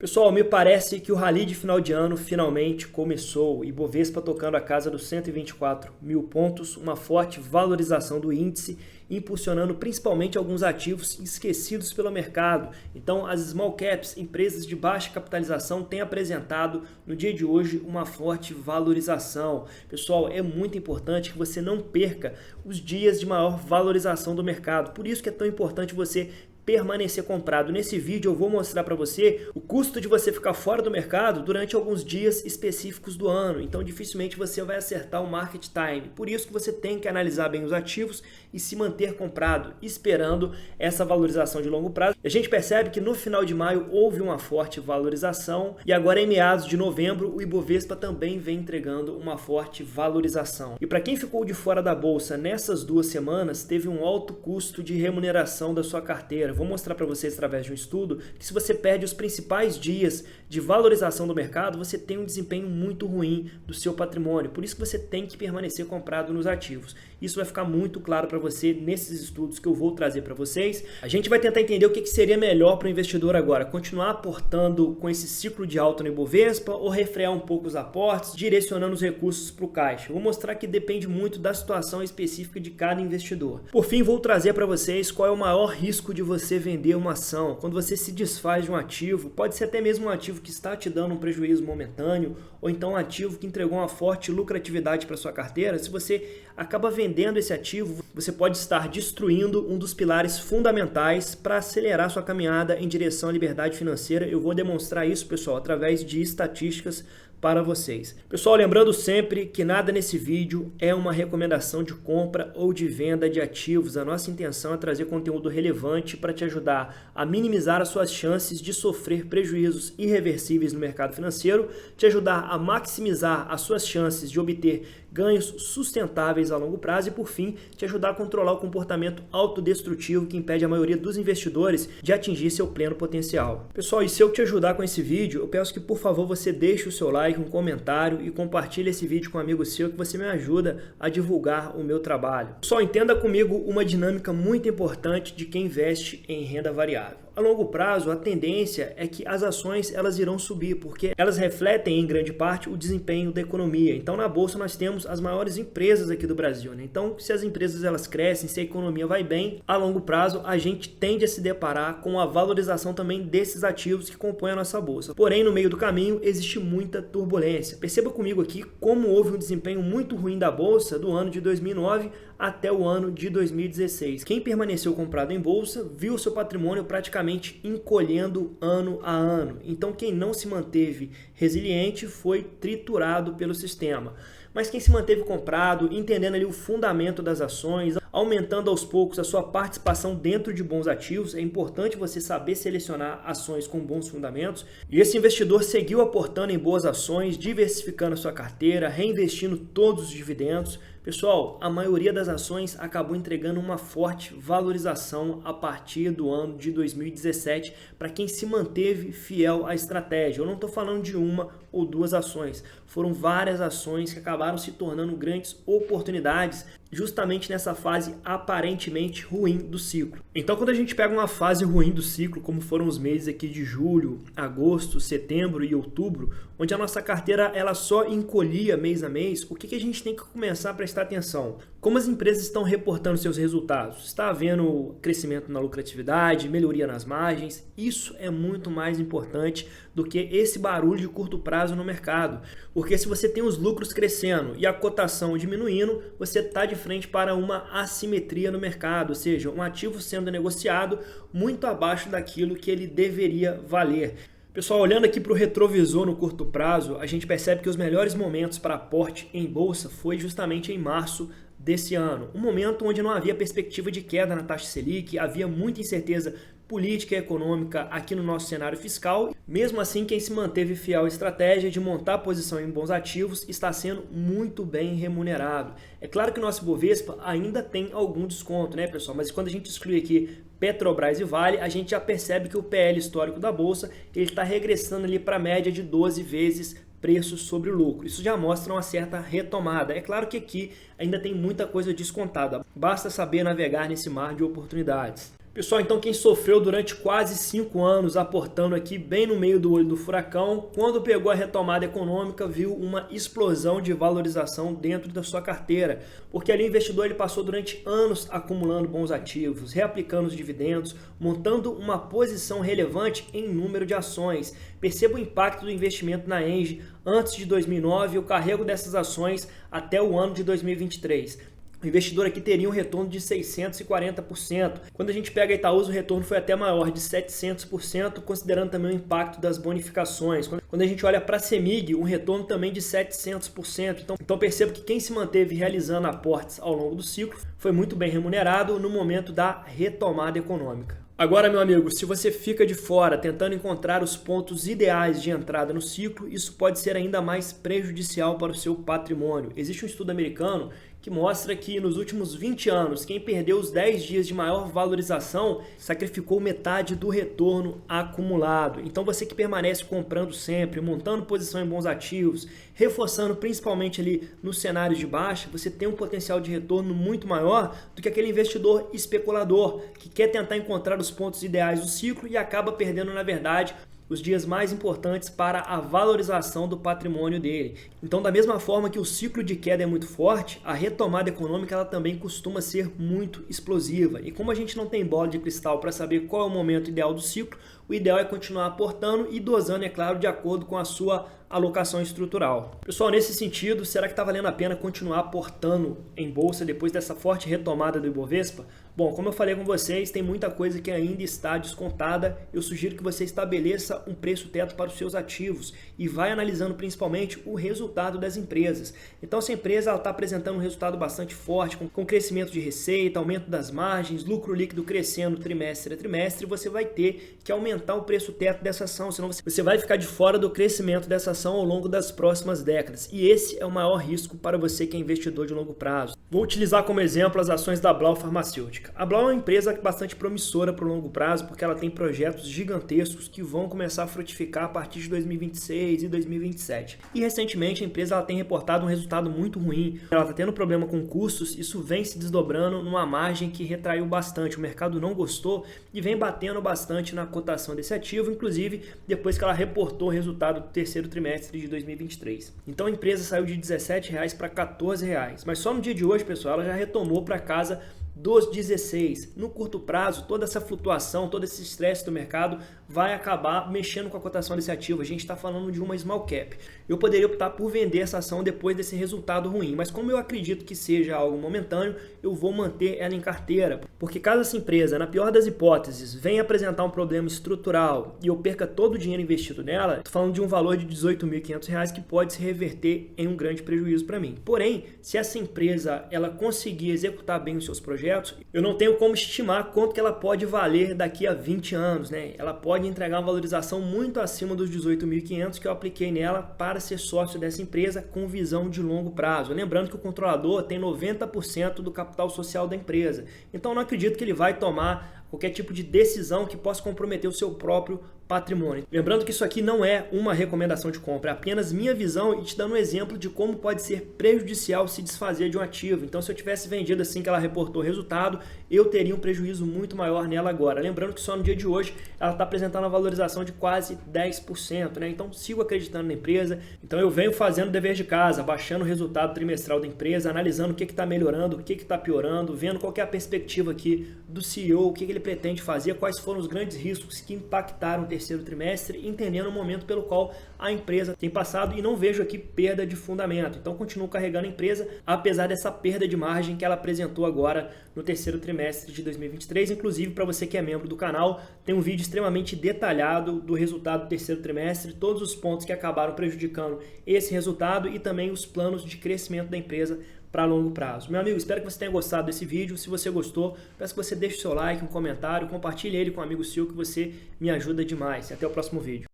Pessoal, me parece que o rally de final de ano finalmente começou. Ibovespa tocando a casa dos 124 mil pontos, uma forte valorização do índice, impulsionando principalmente alguns ativos esquecidos pelo mercado. Então, as small caps, empresas de baixa capitalização, têm apresentado no dia de hoje uma forte valorização. Pessoal, é muito importante que você não perca os dias de maior valorização do mercado. Por isso que é tão importante você permanecer comprado. Nesse vídeo eu vou mostrar para você o custo de você ficar fora do mercado durante alguns dias específicos do ano. Então dificilmente você vai acertar o market time. Por isso que você tem que analisar bem os ativos e se manter comprado, esperando essa valorização de longo prazo. A gente percebe que no final de maio houve uma forte valorização e agora em meados de novembro o Ibovespa também vem entregando uma forte valorização. E para quem ficou de fora da bolsa nessas 2 semanas, teve um alto custo de remuneração da sua carteira. Vou mostrar para vocês através de um estudo que se você perde os principais dias de valorização do mercado, você tem um desempenho muito ruim do seu patrimônio. Por isso que você tem que permanecer comprado nos ativos. Isso vai ficar muito claro para você nesses estudos que eu vou trazer para vocês. A gente vai tentar entender o que seria melhor para o investidor agora. Continuar aportando com esse ciclo de alta no Ibovespa ou refrear um pouco os aportes, direcionando os recursos para o caixa. Vou mostrar que depende muito da situação específica de cada investidor. Por fim, vou trazer para vocês qual é o maior risco de você vender uma ação. Quando você se desfaz de um ativo, pode ser até mesmo um ativo que está te dando um prejuízo momentâneo, ou então um ativo que entregou uma forte lucratividade para sua carteira. Se você acaba vendendo esse ativo, você pode estar destruindo um dos pilares fundamentais para acelerar sua caminhada em direção à liberdade financeira. Eu vou demonstrar isso, pessoal, através de estatísticas para vocês. Pessoal, lembrando sempre que nada nesse vídeo é uma recomendação de compra ou de venda de ativos. A nossa intenção é trazer conteúdo relevante para te ajudar a minimizar as suas chances de sofrer prejuízos irreversíveis no mercado financeiro, te ajudar a maximizar as suas chances de obter ganhos sustentáveis a longo prazo e, por fim, te ajudar a controlar o comportamento autodestrutivo que impede a maioria dos investidores de atingir seu pleno potencial. Pessoal, e se eu te ajudar com esse vídeo, eu peço que, por favor, você deixe o seu like, um comentário e compartilhe esse vídeo com um amigo seu, que você me ajuda a divulgar o meu trabalho. Pessoal, entenda comigo uma dinâmica muito importante de quem investe em renda variável. A longo prazo, a tendência é que as ações elas irão subir, porque elas refletem em grande parte o desempenho da economia. Então, na bolsa nós temos as maiores empresas aqui do Brasil, né? Então, se as empresas elas crescem, se a economia vai bem, a longo prazo a gente tende a se deparar com a valorização também desses ativos que compõem a nossa bolsa. Porém, no meio do caminho existe muita turbulência. Perceba comigo aqui como houve um desempenho muito ruim da bolsa do ano de 2009 até o ano de 2016. Quem permaneceu comprado em bolsa viu seu patrimônio praticamente encolhendo ano a ano. Então, quem não se manteve resiliente foi triturado pelo sistema. Mas quem se manteve comprado, entendendo ali o fundamento das ações, aumentando aos poucos a sua participação dentro de bons ativos, é importante você saber selecionar ações com bons fundamentos. E esse investidor seguiu aportando em boas ações, diversificando a sua carteira, reinvestindo todos os dividendos. Pessoal, a maioria das ações acabou entregando uma forte valorização a partir do ano de 2017 para quem se manteve fiel à estratégia. Eu não estou falando de uma ou 2 ações, foram várias ações que acabaram se tornando grandes oportunidades justamente nessa fase aparentemente ruim do ciclo. Então, quando a gente pega uma fase ruim do ciclo, como foram os meses aqui de julho, agosto, setembro e outubro, onde a nossa carteira ela só encolhia mês a mês, o que a gente tem que começar a prestar atenção? Como as empresas estão reportando seus resultados? Está havendo crescimento na lucratividade, melhoria nas margens? Isso é muito mais importante do que esse barulho de curto prazo no mercado. Porque se você tem os lucros crescendo e a cotação diminuindo, você está de frente para uma assimetria no mercado, ou seja, um ativo sendo negociado muito abaixo daquilo que ele deveria valer. Pessoal, olhando aqui para o retrovisor no curto prazo, a gente percebe que os melhores momentos para aporte em bolsa foi justamente em março desse ano. Um momento onde não havia perspectiva de queda na taxa Selic, havia muita incerteza política e econômica aqui no nosso cenário fiscal. Mesmo assim, quem se manteve fiel à estratégia de montar posição em bons ativos está sendo muito bem remunerado. É claro que o nosso Ibovespa ainda tem algum desconto, né, pessoal? Mas quando a gente exclui aqui Petrobras e Vale, a gente já percebe que o PL histórico da Bolsa ele está regressando ali para a média de 12 vezes preço sobre o lucro. Isso já mostra uma certa retomada. É claro que aqui ainda tem muita coisa descontada. Basta saber navegar nesse mar de oportunidades. Pessoal, então quem sofreu durante quase 5 anos aportando aqui bem no meio do olho do furacão, quando pegou a retomada econômica, viu uma explosão de valorização dentro da sua carteira, porque ali o investidor ele passou durante anos acumulando bons ativos, reaplicando os dividendos, montando uma posição relevante em número de ações. Perceba o impacto do investimento na Engie antes de 2009 e o carrego dessas ações até o ano de 2023. O investidor aqui teria um retorno de 640%. Quando a gente pega a Itaúsa, o retorno foi até maior, de 700%, considerando também o impacto das bonificações. Quando a gente olha para a CEMIG, um retorno também de 700%. Então perceba que quem se manteve realizando aportes ao longo do ciclo foi muito bem remunerado no momento da retomada econômica. Agora, meu amigo, se você fica de fora tentando encontrar os pontos ideais de entrada no ciclo, isso pode ser ainda mais prejudicial para o seu patrimônio. Existe um estudo americano que mostra que nos últimos 20 anos, quem perdeu os 10 dias de maior valorização sacrificou metade do retorno acumulado. Então você que permanece comprando sempre, montando posição em bons ativos, reforçando principalmente ali nos cenários de baixa, você tem um potencial de retorno muito maior do que aquele investidor especulador que quer tentar encontrar os pontos ideais do ciclo e acaba perdendo, na verdade, os dias mais importantes para a valorização do patrimônio dele. Então, da mesma forma que o ciclo de queda é muito forte, a retomada econômica ela também costuma ser muito explosiva. E como a gente não tem bola de cristal para saber qual é o momento ideal do ciclo, o ideal é continuar aportando e dosando, é claro, de acordo com a sua alocação estrutural. Pessoal, nesse sentido, será que está valendo a pena continuar aportando em bolsa depois dessa forte retomada do Ibovespa? Bom, como eu falei com vocês, tem muita coisa que ainda está descontada. Eu sugiro que você estabeleça um preço teto para os seus ativos e vai analisando principalmente o resultado das empresas. Então, se a empresa está apresentando um resultado bastante forte, com crescimento de receita, aumento das margens, lucro líquido crescendo trimestre a trimestre, você vai ter que aumentar o preço teto dessa ação, senão você vai ficar de fora do crescimento dessa ação ao longo das próximas décadas. E esse é o maior risco para você que é investidor de longo prazo. Vou utilizar como exemplo as ações da Blau Farmacêutica. A Blau é uma empresa bastante promissora para o longo prazo, porque ela tem projetos gigantescos que vão começar a frutificar a partir de 2026 e 2027. E recentemente a empresa ela tem reportado um resultado muito ruim. Ela está tendo problema com custos, isso vem se desdobrando numa margem que retraiu bastante. O mercado não gostou e vem batendo bastante na cotação desse ativo, inclusive depois que ela reportou o resultado do terceiro trimestre de 2023. Então a empresa saiu de R$ 17,00 para R$ 14,00. Mas só no dia de hoje, pessoal, ela já retomou para casa dos 16. No curto prazo, toda essa flutuação, todo esse estresse do mercado vai acabar mexendo com a cotação desse ativo. A gente está falando de uma small cap. Eu poderia optar por vender essa ação depois desse resultado ruim, mas como eu acredito que seja algo momentâneo, eu vou manter ela em carteira. Porque caso essa empresa, na pior das hipóteses, venha apresentar um problema estrutural e eu perca todo o dinheiro investido nela, estou falando de um valor de R$ 18.500 que pode se reverter em um grande prejuízo para mim. Porém, se essa empresa ela conseguir executar bem os seus projetos, eu não tenho como estimar quanto que ela pode valer daqui a 20 anos, né? Ela pode entregar uma valorização muito acima dos 18.500 que eu apliquei nela para ser sócio dessa empresa com visão de longo prazo. Lembrando que o controlador tem 90% do capital social da empresa. Então eu não acredito que ele vai tomar qualquer tipo de decisão que possa comprometer o seu próprio patrimônio. Lembrando que isso aqui não é uma recomendação de compra, é apenas minha visão e te dando um exemplo de como pode ser prejudicial se desfazer de um ativo. Então, se eu tivesse vendido assim que ela reportou o resultado, eu teria um prejuízo muito maior nela agora. Lembrando que só no dia de hoje ela está apresentando uma valorização de quase 10%, né? Então, sigo acreditando na empresa. Então, eu venho fazendo o dever de casa, baixando o resultado trimestral da empresa, analisando o que está melhorando, o que está piorando, vendo qual que é a perspectiva aqui do CEO, o que ele pretende fazer, quais foram os grandes riscos que impactaram o terceiro trimestre, entendendo o momento pelo qual a empresa tem passado e não vejo aqui perda de fundamento. Então, continuo carregando a empresa, apesar dessa perda de margem que ela apresentou agora no terceiro trimestre de 2023. Inclusive, para você que é membro do canal, tem um vídeo extremamente detalhado do resultado do terceiro trimestre, todos os pontos que acabaram prejudicando esse resultado e também os planos de crescimento da empresa para longo prazo. Meu amigo, espero que você tenha gostado desse vídeo. Se você gostou, peço que você deixe o seu like, um comentário, compartilhe ele com um amigo seu que você me ajuda demais. Até o próximo vídeo.